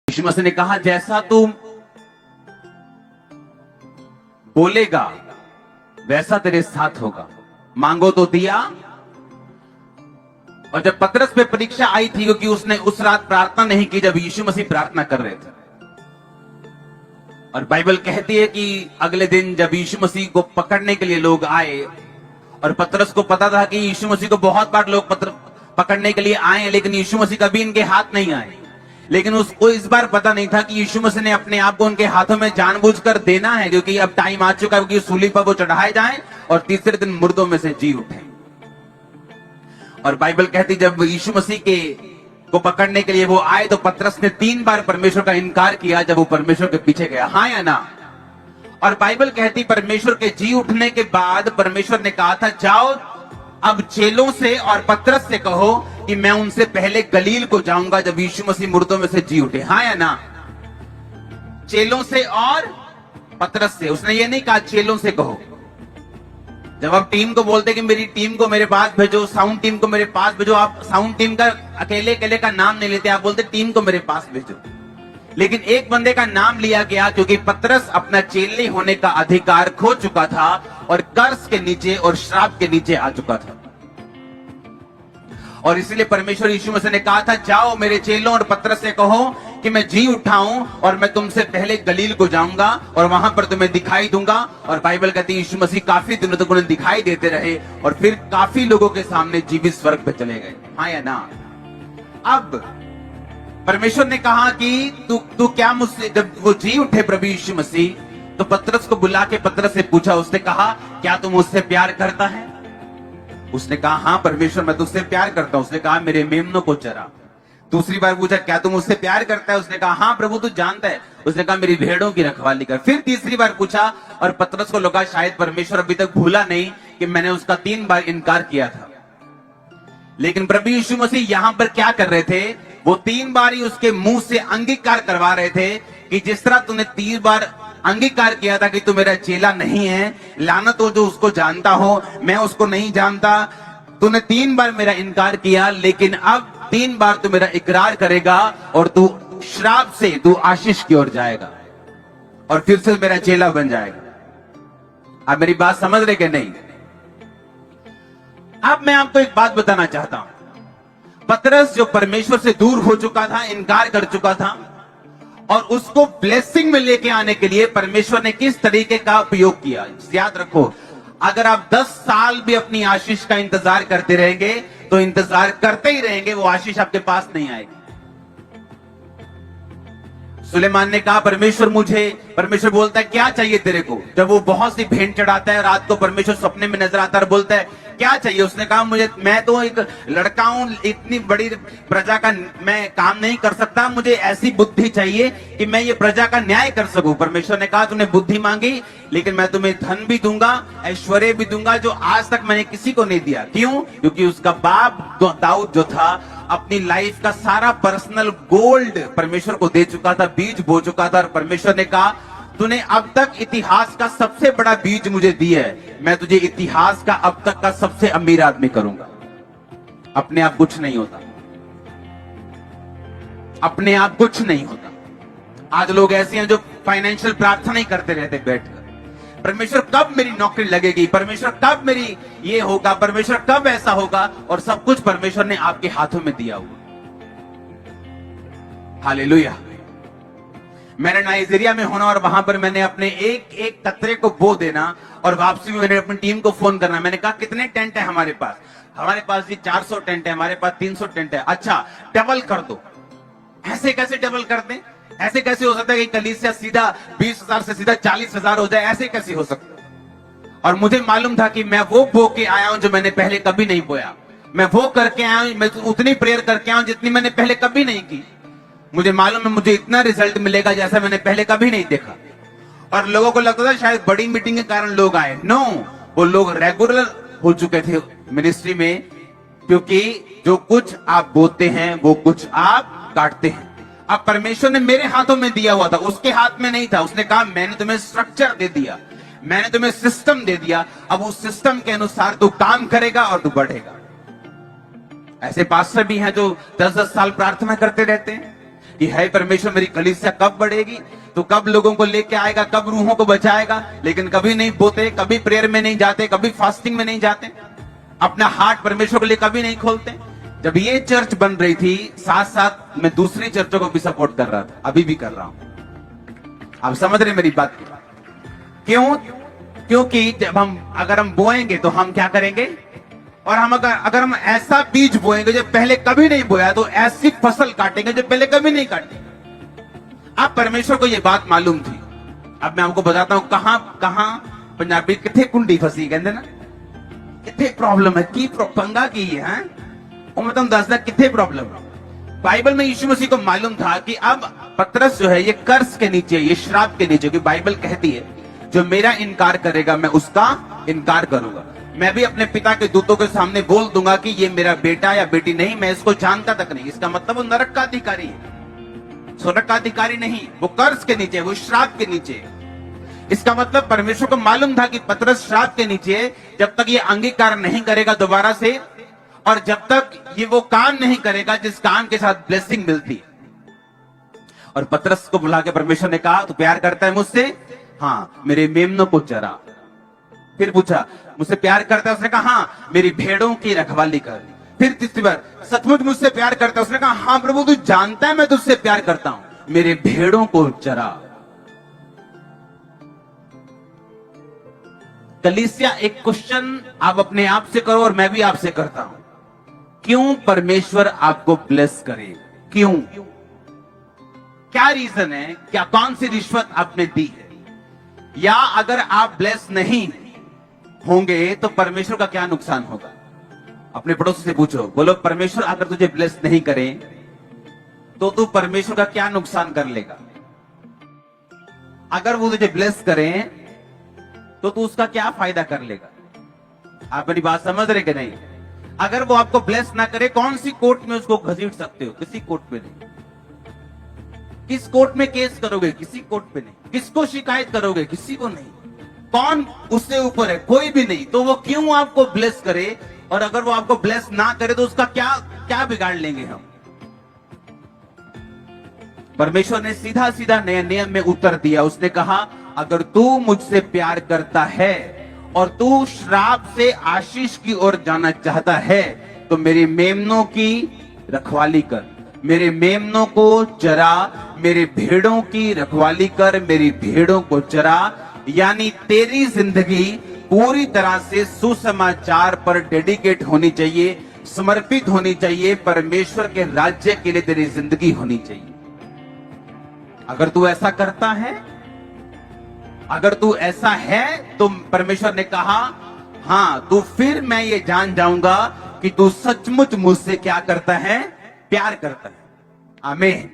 यीशु मसीह ने कहा जैसा तू बोलेगा वैसा तेरे साथ होगा, मांगो तो दिया। और जब पतरस पे परीक्षा आई थी क्योंकि उसने उस रात प्रार्थना नहीं की जब यीशु मसीह प्रार्थना कर रहे थे, और बाइबल कहती है कि अगले दिन जब यीशु मसीह को पकड़ने के लिए लोग आए, और पतरस को पता था कि यीशु मसीह को बहुत बार लोग पकड़ने के लिए आए, लेकिन यीशु मसीह कभी इनके हाथ नहीं आए। लेकिन उसको इस बार पता नहीं था कि यीशु मसीह ने अपने आप को उनके हाथों में जानबूझकर देना है, क्योंकि अब टाइम आ चुका है कि सूली पर वो चढ़ाए जाएं और तीसरे दिन मुर्दों में से जी उठे। और बाइबल कहती जब यीशु मसीह को पकड़ने के लिए वो आए तो पतरस ने 3 बार परमेश्वर का इनकार किया जब वो परमेश्वर के पीछे गया, हाँ या ना। और बाइबल कहती परमेश्वर के जी उठने के बाद परमेश्वर ने कहा था जाओ अब चेलों से और पतरस से कहो कि मैं उनसे पहले गलील को जाऊंगा जब यीशु मसीह मुर्दों में से जी उठे, हाँ या ना। चेलों से और पतरस से, उसने ये नहीं कहा चेलों से कहो। जब आप टीम को बोलते कि मेरी टीम को मेरे पास भेजो, साउंड टीम को मेरे पास भेजो, आप साउंड टीम का अकेले का नाम नहीं लेते, आप बोलते टीम को मेरे पास भेजो। लेकिन एक बंदे का नाम लिया गया क्योंकि पतरस अपना चेले होने का अधिकार खो चुका था और कर्ज के नीचे और श्राप के नीचे आ चुका था। और इसीलिए परमेश्वर यीशु मसीह ने कहा था जाओ मेरे चेलों और पतरस से कहो कि मैं जी उठाऊं और मैं तुमसे पहले गलील को जाऊंगा और वहां पर तुम्हें दिखाई दूंगा। और बाइबल कहती है यीशु मसीह काफी दिनों तक उन्हें दिखाई देते रहे और फिर काफी लोगों के सामने जीवित स्वर्ग पे चले गए, हाँ या ना। अब परमेश्वर ने कहा कि तू क्या मुझसे, जब वो जी उठे प्रभु यीशु मसीह तो पतरस को बुला के पतरस से पूछा, उसने कहा क्या तू मुझसे प्यार करता है? उसने कहा हाँ परमेश्वर मैं तुझसे प्यार करता हूं। उसने कहा मेरे मेमनों को चरा। दूसरी बार पूछा क्या तू मुझसे प्यार करता है? उसने कहा हाँ प्रभु तू जानता है। उसने कहा मेरी भेड़ों की रखवाली कर। फिर तीसरी बार पूछा और पतरस को लगा शायद परमेश्वर अभी तक भूला नहीं कि मैंने उसका 3 बार इनकार किया था। लेकिन प्रभु यीशु मसीह यहां पर क्या कर रहे थे, वो 3 बार ही उसके मुंह से अंगीकार करवा रहे थे कि जिस तरह तूने 3 बार अंगीकार किया था कि तू मेरा चेला नहीं है, लानत हो जो उसको जानता हो, मैं उसको नहीं जानता, तूने 3 बार मेरा इनकार किया, लेकिन अब 3 बार तू मेरा इकरार करेगा और तू श्राप से तू आशीष की ओर जाएगा और फिर से मेरा चेला बन जाएगा। आप मेरी बात समझ रहे कि नहीं? अब मैं आपको एक बात बताना चाहता हूं। पतरस जो परमेश्वर से दूर हो चुका था, इनकार कर चुका था, और उसको ब्लेसिंग में लेके आने के लिए परमेश्वर ने किस तरीके का उपयोग किया। याद रखो अगर आप 10 साल भी अपनी आशीष का इंतजार करते रहेंगे तो इंतजार करते ही रहेंगे, वो आशीष आपके पास नहीं आएगी। सुलेमान ने कहा परमेश्वर बोलता है क्या चाहिए तेरे को? जब वो बहुत सी भेंट चढ़ाता है रात को परमेश्वर सपने में नजर आता है और बोलता है क्या चाहिए? उसने कहा मैं तो एक लड़का हूं, इतनी बड़ी प्रजा का मैं काम नहीं कर सकता, मुझे ऐसी बुद्धि चाहिए कि मैं ये प्रजा का न्याय कर सकूं। परमेश्वर ने कहा तूने बुद्धि मांगी लेकिन मैं तुम्हें धन भी दूंगा, ऐश्वर्य भी दूंगा जो आज तक मैंने किसी को नहीं दिया। क्यों? क्योंकि उसका बाप दाऊद जो था अपनी लाइफ का सारा पर्सनल गोल्ड परमेश्वर को दे चुका था, बीज बो चुका था। और परमेश्वर ने कहा तूने अब तक इतिहास का सबसे बड़ा बीज मुझे दिया है, मैं तुझे इतिहास का अब तक का सबसे अमीर आदमी करूंगा। अपने आप कुछ नहीं होता, अपने आप कुछ नहीं होता। आज लोग ऐसे हैं जो फाइनेंशियल प्रार्थना ही करते रहते बैठकर, परमेश्वर कब मेरी नौकरी लगेगी, परमेश्वर कब मेरी ये होगा, परमेश्वर कब ऐसा होगा, और सब कुछ परमेश्वर ने आपके हाथों में दिया हुआ। हालेलुया। मैंने नाइजीरिया में होना और वहां पर मैंने अपने एक कतरे को बो देना और वापसी में मैंने अपनी टीम को फोन करना। मैंने कहा कितने टेंट है हमारे पास? हमारे पास जी 400 टेंट है, हमारे पास 300 टेंट है। अच्छा डबल कर दो। ऐसे कैसे डबल कर दें? ऐसे कैसे हो सकता है कि कलीसिया सीधा 20,000 से सीधा 40,000 हो जाए? ऐसे कैसे हो सकता है? और मुझे मालूम था कि मैं वो बो के आया हूं जो मैंने पहले कभी नहीं बोया, मैं वो करके आया हूं, मैं उतनी प्रेयर करके आया हूं जितनी मैंने पहले कभी नहीं की। मुझे मालूम है मुझे इतना रिजल्ट मिलेगा जैसा मैंने पहले कभी नहीं देखा। और लोगों को लगता था शायद बड़ी मीटिंग के कारण लोग आए। नो, वो लोग रेगुलर हो चुके थे मिनिस्ट्री में, क्योंकि जो कुछ आप बोते हैं वो कुछ आप काटते हैं। अब परमेश्वर ने मेरे हाथों में दिया हुआ था, उसके हाथ में नहीं था। उसने कहा मैंने तुम्हें स्ट्रक्चर दे दिया, मैंने तुम्हें सिस्टम दे दिया, अब उस सिस्टम के अनुसार तू काम करेगा और तू बढ़ेगा। ऐसे पास्टर भी हैं जो 10-10 साल प्रार्थना करते रहते हैं, कि है परमेश्वर मेरी कलीसिया कब बढ़ेगी, तो कब लोगों को लेके आएगा, कब रूहों को बचाएगा, लेकिन कभी नहीं बोते, कभी प्रेयर में नहीं जाते, कभी फास्टिंग में नहीं जाते, अपना हार्ट परमेश्वर के लिए कभी नहीं खोलते। जब ये चर्च बन रही थी, साथ साथ मैं दूसरी चर्चों को भी सपोर्ट कर रहा था, अभी भी कर रहा हूं। आप समझ रहे मेरी बात? क्यों? क्योंकि जब अगर हम बोएंगे तो हम क्या करेंगे, और हम अगर हम ऐसा बीज बोएंगे जो पहले कभी नहीं बोया, तो ऐसी फसल काटेंगे जो पहले कभी नहीं काटी। अब परमेश्वर को यह बात मालूम थी। अब मैं आपको बताता हूं कहां पंजाबी किथे कुंडी फसी, कहते ना, किथे प्रॉब्लम है, की पंगा की है, और मैं तुम दसदा किथे प्रॉब्लम है। बाइबल में यीशु मसीह को मालूम था कि अब पतरस जो है ये कर्ज के नीचे, ये श्राप के नीचे, क्योंकि बाइबल कहती है जो मेरा इनकार करेगा मैं उसका इनकार करूंगा। मैं भी अपने पिता के दूतों के सामने बोल दूंगा कि ये मेरा बेटा या बेटी नहीं, मैं इसको जानता तक नहीं। इसका मतलब वो नरक का अधिकारी है, स्वर्ग का अधिकारी नहीं, वो कर्ज के नीचे, वो श्राप के नीचे। इसका मतलब परमेश्वर को मालूम था कि पतरस श्राप के नीचे, जब तक ये अंगीकार नहीं करेगा दोबारा से, और जब तक ये वो काम नहीं करेगा जिस काम के साथ ब्लेसिंग मिलती। और पतरस को बुला के परमेश्वर ने कहा, तू प्यार करता है मुझसे? हाँ, मेरे मेमनों को चरा। फिर पूछा, मुझसे प्यार करता है? उसने कहा हाँ, मेरी भेड़ों की रखवाली कर। फिर तीसरी बार, सचमुच मुझसे प्यार करता है? उसने कहा हाँ प्रभु, तू जानता है मैं तुझसे प्यार करता हूं, मेरे भेड़ों को चरा। कलीसिया, एक क्वेश्चन आप अपने आप से करो और मैं भी आपसे करता हूं, क्यों परमेश्वर आपको ब्लेस करे? क्यों? क्या रीजन है? क्या कौन सी रिश्वत आपने दी है? या अगर आप ब्लेस नहीं होंगे तो परमेश्वर का क्या नुकसान होगा? अपने पड़ोसी से पूछो, बोलो परमेश्वर अगर तुझे ब्लेस नहीं करे तो तू परमेश्वर का क्या नुकसान कर लेगा? अगर वो तुझे ब्लेस करें तो तू उसका क्या फायदा कर लेगा? आप मेरी बात समझ रहे कि नहीं? अगर वो आपको ब्लेस ना करे, कौन सी कोर्ट में उसको घसीट सकते हो? किसी कोर्ट में नहीं। किस कोर्ट में केस करोगे? किसी कोर्ट में नहीं। किसको शिकायत करोगे? किसी को नहीं। कौन उससे ऊपर है? कोई भी नहीं। तो वो क्यों आपको ब्लेस करे? और अगर वो आपको ब्लेस ना करे तो उसका क्या बिगाड़ लेंगे हम? परमेश्वर ने सीधा सीधा नया नियम में उत्तर दिया। उसने कहा, अगर तू मुझसे प्यार करता है और तू श्राप से आशीष की ओर जाना चाहता है तो मेरी मेमनों की रखवाली कर, मेरे मेमनों को चरा, मेरे भेड़ों की रखवाली कर, मेरी भेड़ों को चरा। यानी तेरी जिंदगी पूरी तरह से सुसमाचार पर डेडिकेट होनी चाहिए, समर्पित होनी चाहिए, परमेश्वर के राज्य के लिए तेरी जिंदगी होनी चाहिए। अगर तू ऐसा करता है, अगर तू ऐसा है, तो परमेश्वर ने कहा हाँ, तो फिर मैं ये जान जाऊंगा कि तू सचमुच मुझसे क्या करता है? प्यार करता है। आमीन।